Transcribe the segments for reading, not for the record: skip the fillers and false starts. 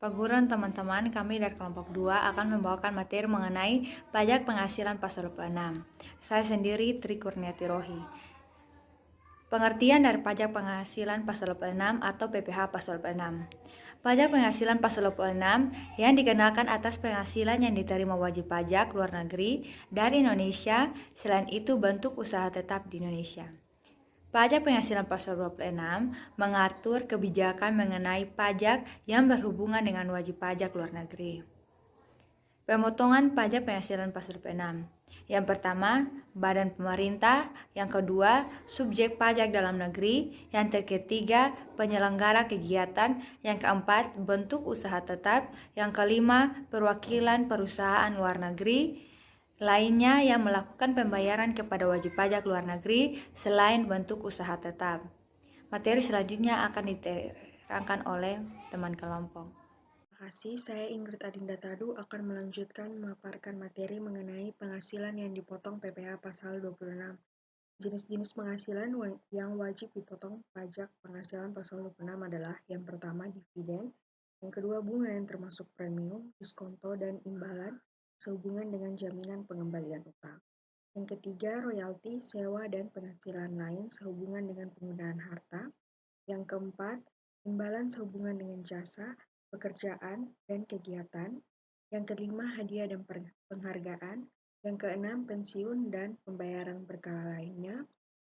Paguran teman-teman, kami dari kelompok 2 akan membawakan materi mengenai pajak penghasilan pasal 26. Saya sendiri Tri Kurniati Rohi. Pengertian dari pajak penghasilan pasal 26 atau PPh pasal 26. Pajak penghasilan pasal 26 yang dikenakan atas penghasilan yang diterima wajib pajak luar negeri dari Indonesia, selain itu bentuk usaha tetap di Indonesia. Pajak penghasilan pasal 26 mengatur kebijakan mengenai pajak yang berhubungan dengan wajib pajak luar negeri. Pemotongan pajak penghasilan pasal 26. Yang pertama, badan pemerintah. Yang kedua, subjek pajak dalam negeri. Yang ketiga, penyelenggara kegiatan. Yang keempat, bentuk usaha tetap. Yang kelima, perwakilan perusahaan luar negeri lainnya yang melakukan pembayaran kepada wajib pajak luar negeri selain bentuk usaha tetap. Materi selanjutnya akan diterangkan oleh teman kelompok. Terima kasih, saya Ingrid Adinda Tadu akan melanjutkan memaparkan materi mengenai penghasilan yang dipotong PPh pasal 26. Jenis-jenis penghasilan yang wajib dipotong pajak penghasilan pasal 26 adalah yang pertama dividen, yang kedua bunga yang termasuk premium, diskonto, dan imbalan sehubungan dengan jaminan pengembalian utang. Yang ketiga royalti, sewa, dan penghasilan lain sehubungan dengan penggunaan harta. Yang keempat, imbalan sehubungan dengan jasa, pekerjaan, dan kegiatan. Yang kelima, hadiah dan penghargaan. Yang keenam, pensiun dan pembayaran berkala lainnya.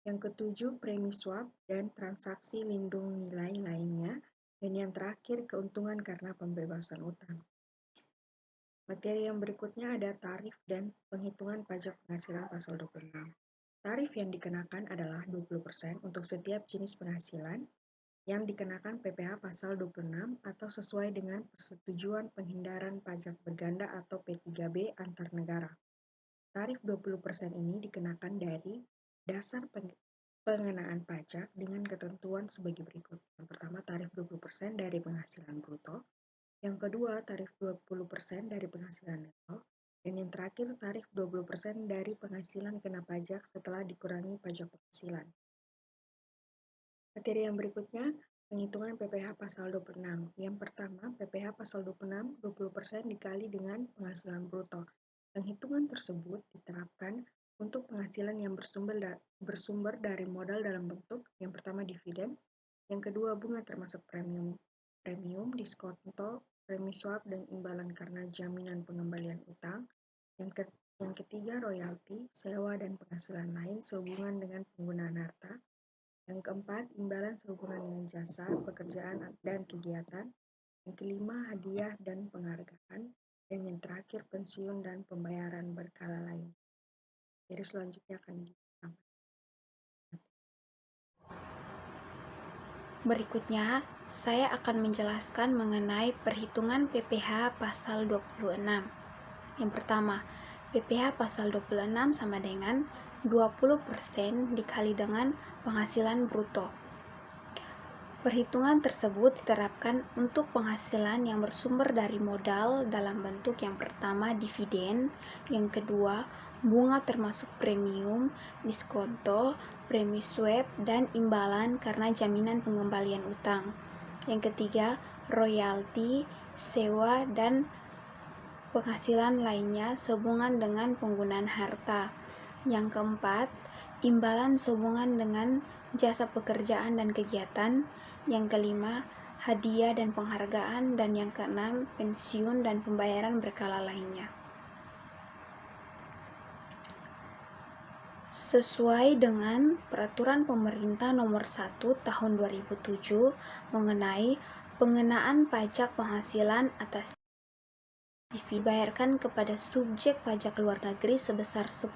Yang ketujuh, premi swap dan transaksi lindung nilai lainnya. Dan yang terakhir, keuntungan karena pembebasan utang. Materi yang berikutnya ada tarif dan penghitungan pajak penghasilan pasal 26. Tarif yang dikenakan adalah 20% untuk setiap jenis penghasilan yang dikenakan PPh pasal 26 atau sesuai dengan persetujuan penghindaran pajak berganda atau P3B antar negara. Tarif 20% ini dikenakan dari dasar pengenaan pajak dengan ketentuan sebagai berikut. Yang pertama, tarif 20% dari penghasilan bruto. Yang kedua, tarif 20% dari penghasilan neto. Dan yang terakhir, tarif 20% dari penghasilan kena pajak setelah dikurangi pajak penghasilan. Materi yang berikutnya, penghitungan PPh pasal 26. Yang pertama, PPh pasal 26, 20% dikali dengan penghasilan bruto. Penghitungan tersebut diterapkan untuk penghasilan yang bersumber dari modal dalam bentuk yang pertama dividen, yang kedua bunga termasuk premium, diskonto, premi swap, dan imbalan karena jaminan pengembalian utang. Yang ketiga royalti, sewa, dan penghasilan lain sehubungan dengan penggunaan harta. Yang keempat, imbalan sehubungan dengan jasa, pekerjaan, dan kegiatan. Yang kelima, hadiah dan penghargaan. Dan yang terakhir, pensiun dan pembayaran berkala lain. Jadi selanjutnya akan disampaikan. Berikutnya, saya akan menjelaskan mengenai perhitungan PPh pasal 26. Yang pertama, PPh pasal 26 sama dengan 20% dikali dengan penghasilan bruto. Perhitungan tersebut diterapkan untuk penghasilan yang bersumber dari modal dalam bentuk yang pertama dividen, yang kedua bunga termasuk premium, diskonto, premi swap, dan imbalan karena jaminan pengembalian utang. Yang ketiga royalti, sewa, dan penghasilan lainnya sehubungan dengan penggunaan harta. Yang keempat, imbalan sehubungan dengan jasa pekerjaan dan kegiatan. Yang kelima, hadiah dan penghargaan. Dan yang keenam, pensiun dan pembayaran berkala lainnya. Sesuai dengan Peraturan Pemerintah Nomor 1 Tahun 2007 mengenai pengenaan pajak penghasilan atas dibayarkan kepada subjek pajak luar negeri sebesar 10%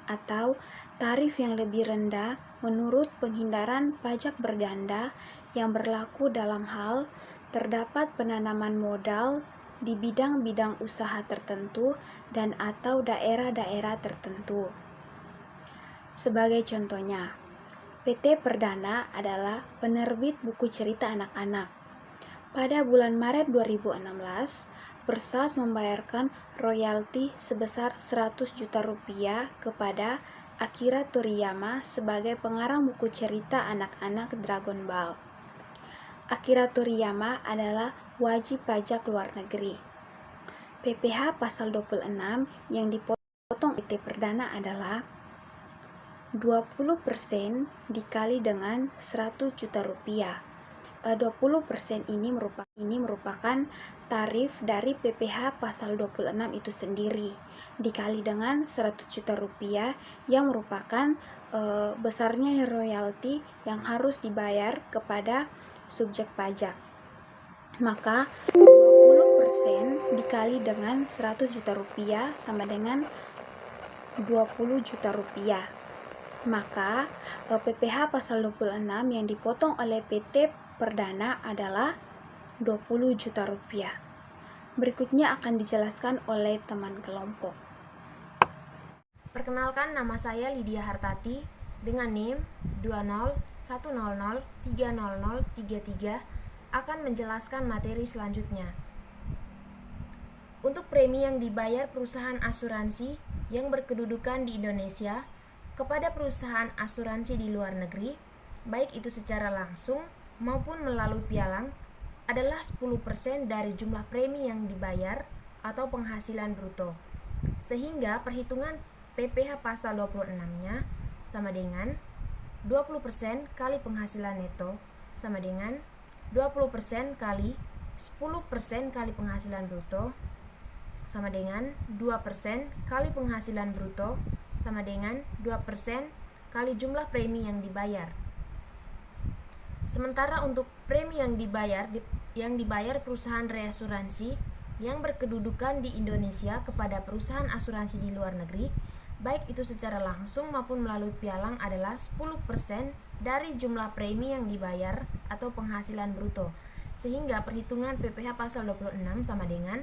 atau tarif yang lebih rendah menurut penghindaran pajak berganda yang berlaku dalam hal terdapat penanaman modal di bidang-bidang usaha tertentu dan atau daerah-daerah tertentu. Sebagai contohnya, PT Perdana adalah penerbit buku cerita anak-anak. Pada bulan Maret 2016, Persas membayarkan royalti sebesar 100 juta rupiah kepada Akira Toriyama sebagai pengarang buku cerita anak-anak Dragon Ball. Akira Toriyama adalah wajib pajak luar negeri. PPh pasal 26 yang dipotong PT Perdana adalah 20% dikali dengan 100 juta rupiah. 20% ini merupakan tarif dari PPh pasal 26 itu sendiri dikali dengan 100 juta rupiah yang merupakan besarnya royalti yang harus dibayar kepada subjek pajak. Maka 20% dikali dengan 100 juta rupiah sama dengan 20 juta rupiah. Maka PPh pasal 26 yang dipotong oleh PT Perdana adalah 20 juta rupiah. Berikutnya akan dijelaskan oleh teman kelompok. Perkenalkan, nama saya Lydia Hartati dengan NIM 20100300033 akan menjelaskan materi selanjutnya. Untuk premi yang dibayar perusahaan asuransi yang berkedudukan di Indonesia kepada perusahaan asuransi di luar negeri, baik itu secara langsung maupun melalui pialang, adalah 10% dari jumlah premi yang dibayar atau penghasilan bruto. Sehingga perhitungan PPh pasal 26-nya sama dengan 20% kali penghasilan neto sama dengan 20% kali 10% kali penghasilan bruto sama dengan 2% kali penghasilan bruto sama dengan 2% kali jumlah premi yang dibayar. Sementara untuk premi yang dibayar perusahaan reasuransi yang berkedudukan di Indonesia kepada perusahaan asuransi di luar negeri, baik itu secara langsung maupun melalui pialang, adalah 10% dari jumlah premi yang dibayar atau penghasilan bruto. Sehingga perhitungan PPh pasal 26 sama dengan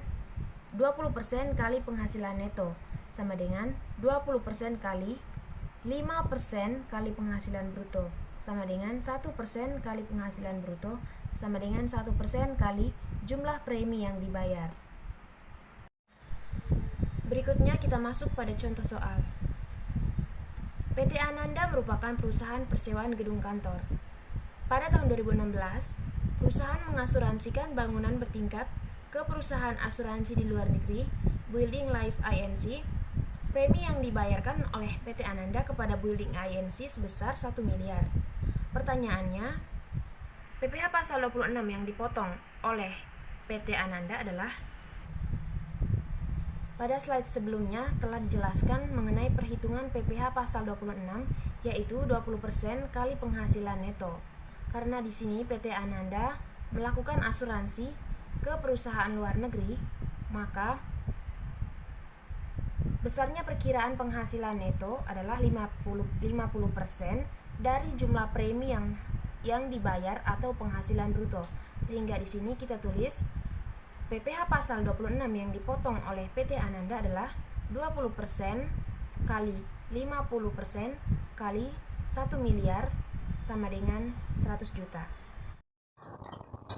20% kali penghasilan neto sama dengan 20% kali 5% kali penghasilan bruto sama dengan 1% kali penghasilan bruto sama dengan 1% kali jumlah premi yang dibayar. Berikutnya kita masuk pada contoh soal. PT Ananda merupakan perusahaan persewaan gedung kantor. Pada tahun 2016, perusahaan mengasuransikan bangunan bertingkat ke perusahaan asuransi di luar negeri, Building Life Inc. Premi yang dibayarkan oleh PT Ananda kepada Building Inc. sebesar 1 miliar. Pertanyaannya, PPh pasal 26 yang dipotong oleh PT Ananda adalah. Pada slide sebelumnya telah dijelaskan mengenai perhitungan PPh pasal 26, yaitu 20% kali penghasilan neto. Karena di sini PT Ananda melakukan asuransi ke perusahaan luar negeri, maka besarnya perkiraan penghasilan neto adalah 50% dari jumlah premi yang dibayar atau penghasilan bruto. Sehingga di sini kita tulis PPh pasal 26 yang dipotong oleh PT Ananda adalah 20% kali 50% kali 1 miliar sama dengan 100 juta.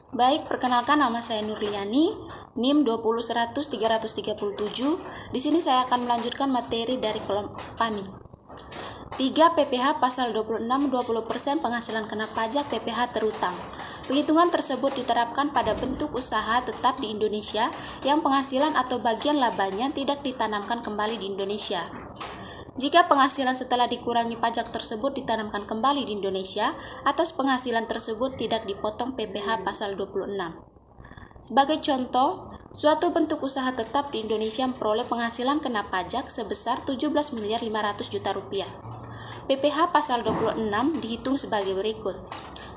Baik, perkenalkan, nama saya Nurliani, NIM 201000337. Di sini saya akan melanjutkan materi dari kelompok kami. 3. PPh pasal 26 20% penghasilan kena pajak PPh terutang. Penghitungan tersebut diterapkan pada bentuk usaha tetap di Indonesia yang penghasilan atau bagian labanya tidak ditanamkan kembali di Indonesia. Jika penghasilan setelah dikurangi pajak tersebut ditanamkan kembali di Indonesia, atas penghasilan tersebut tidak dipotong PPh pasal 26. Sebagai contoh, suatu bentuk usaha tetap di Indonesia memperoleh penghasilan kena pajak sebesar 17 miliar 500 juta rupiah. PPh pasal 26 dihitung sebagai berikut.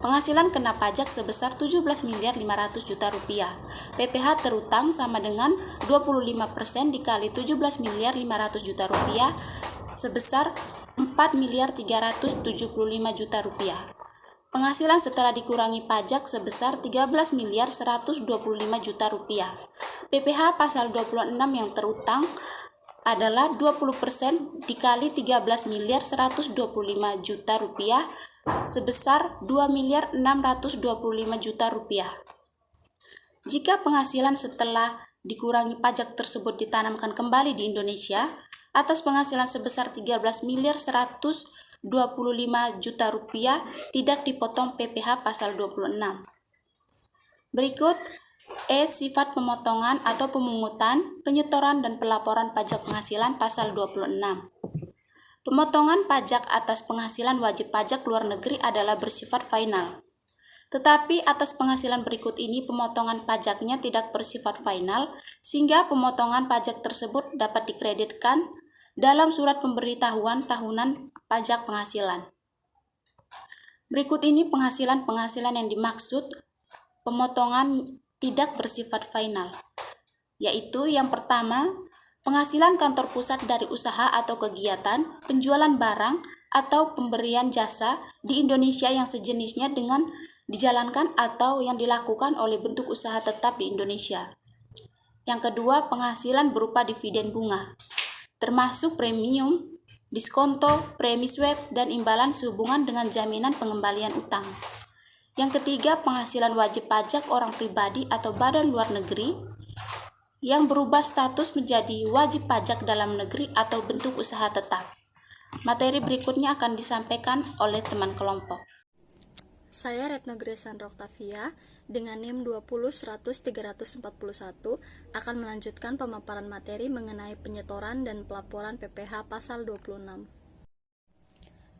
Penghasilan kena pajak sebesar 17 miliar 500 juta rupiah. PPh terutang sama dengan 25% dikali 17 miliar 500 juta rupiah sebesar 4 miliar 375 juta rupiah. Penghasilan setelah dikurangi pajak sebesar 13 miliar 125 juta rupiah. PPh pasal 26 yang terutang adalah 20% dikali 13 miliar 125 juta rupiah sebesar 2 miliar 625 juta rupiah. Jika penghasilan setelah dikurangi pajak tersebut ditanamkan kembali di Indonesia, atas penghasilan sebesar 13 miliar 125 juta rupiah tidak dipotong PPh pasal 26. Berikut E. Sifat pemotongan atau pemungutan, penyetoran dan pelaporan pajak penghasilan pasal 26. Pemotongan pajak atas penghasilan wajib pajak luar negeri adalah bersifat final. Tetapi atas penghasilan berikut ini pemotongan pajaknya tidak bersifat final, sehingga pemotongan pajak tersebut dapat dikreditkan dalam surat pemberitahuan tahunan pajak penghasilan. Berikut ini penghasilan-penghasilan yang dimaksud pemotongan tidak bersifat final, yaitu yang pertama, penghasilan kantor pusat dari usaha atau kegiatan, penjualan barang, atau pemberian jasa di Indonesia yang sejenisnya dengan dijalankan atau yang dilakukan oleh bentuk usaha tetap di Indonesia. Yang kedua, penghasilan berupa dividen bunga, termasuk premium, diskonto, premi swap, dan imbalan sehubungan dengan jaminan pengembalian utang. Yang ketiga, penghasilan wajib pajak orang pribadi atau badan luar negeri yang berubah status menjadi wajib pajak dalam negeri atau bentuk usaha tetap. Materi berikutnya akan disampaikan oleh teman kelompok. Saya Retno Gresandra Octavia dengan NIM 20100-341 akan melanjutkan pemaparan materi mengenai penyetoran dan pelaporan PPh pasal 26.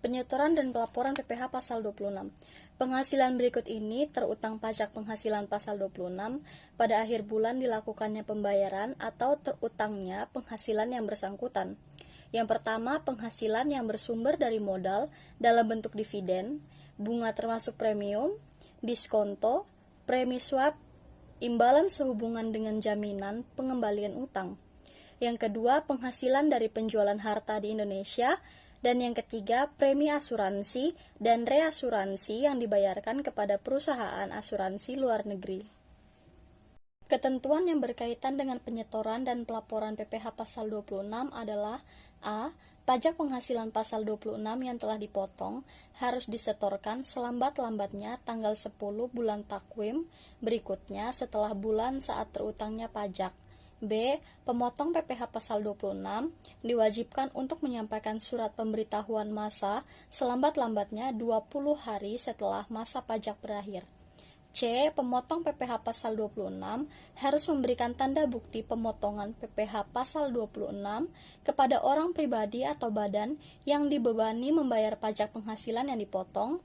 Penyetoran dan pelaporan PPh pasal 26. Penghasilan berikut ini terutang pajak penghasilan pasal 26 pada akhir bulan dilakukannya pembayaran atau terutangnya penghasilan yang bersangkutan. Yang pertama, penghasilan yang bersumber dari modal dalam bentuk dividen, bunga termasuk premium, diskonto, premi swap, imbalan sehubungan dengan jaminan pengembalian utang. Yang kedua, penghasilan dari penjualan harta di Indonesia. Dan yang ketiga, premi asuransi dan reasuransi yang dibayarkan kepada perusahaan asuransi luar negeri. Ketentuan yang berkaitan dengan penyetoran dan pelaporan PPh pasal 26 adalah A. Pajak penghasilan pasal 26 yang telah dipotong harus disetorkan selambat-lambatnya tanggal 10 bulan takwim berikutnya setelah bulan saat terutangnya pajak. B. Pemotong PPh pasal 26 diwajibkan untuk menyampaikan surat pemberitahuan masa selambat-lambatnya 20 hari setelah masa pajak berakhir. C. Pemotong PPh pasal 26 harus memberikan tanda bukti pemotongan PPh pasal 26 kepada orang pribadi atau badan yang dibebani membayar pajak penghasilan yang dipotong.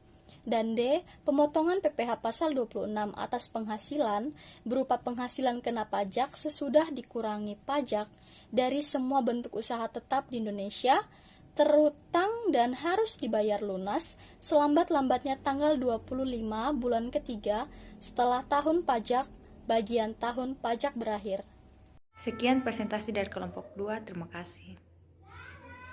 Dan D. Pemotongan PPh pasal 26 atas penghasilan berupa penghasilan kena pajak sesudah dikurangi pajak dari semua bentuk usaha tetap di Indonesia, terutang dan harus dibayar lunas selambat-lambatnya tanggal 25 bulan ketiga setelah tahun pajak bagian tahun pajak berakhir. Sekian presentasi dari kelompok 2, terima kasih.